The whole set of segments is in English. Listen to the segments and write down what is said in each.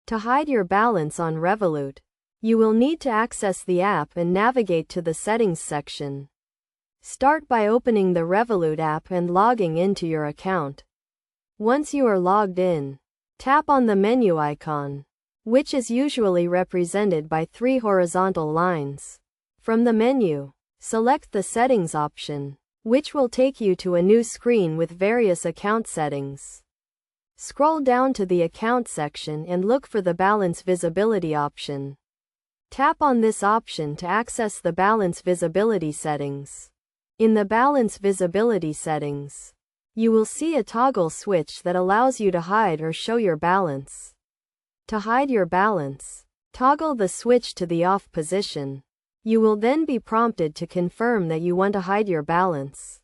To hide your balance on Revolut, you will need to access the app and navigate to the Settings section. Start by opening the Revolut app and logging into your account. Once you are logged in, tap on the menu icon, which is usually represented by 3 horizontal lines. From the menu, select the Settings option, which will take you to a new screen with various account settings. Scroll down to the Account section and look for the Balance Visibility option. Tap on this option to access the balance visibility settings. In the balance visibility settings, you will see a toggle switch that allows you to hide or show your balance. To hide your balance, toggle the switch to the off position. You will then be prompted to confirm that you want to hide your balance.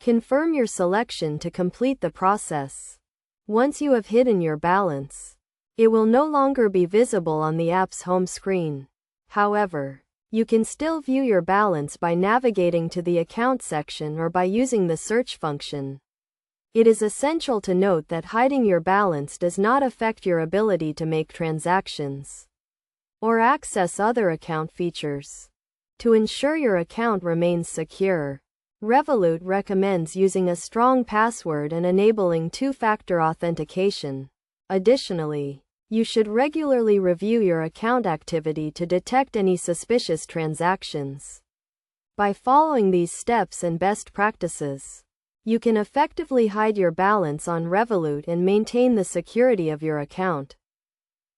Confirm your selection to complete the process. Once you have hidden your balance, it will no longer be visible on the app's home screen. However, you can still view your balance by navigating to the Account section or by using the search function. It is essential to note that hiding your balance does not affect your ability to make transactions or access other account features. To ensure your account remains secure, Revolut recommends using a strong password and enabling two-factor authentication. Additionally, you should regularly review your account activity to detect any suspicious transactions. By following these steps and best practices, you can effectively hide your balance on Revolut and maintain the security of your account.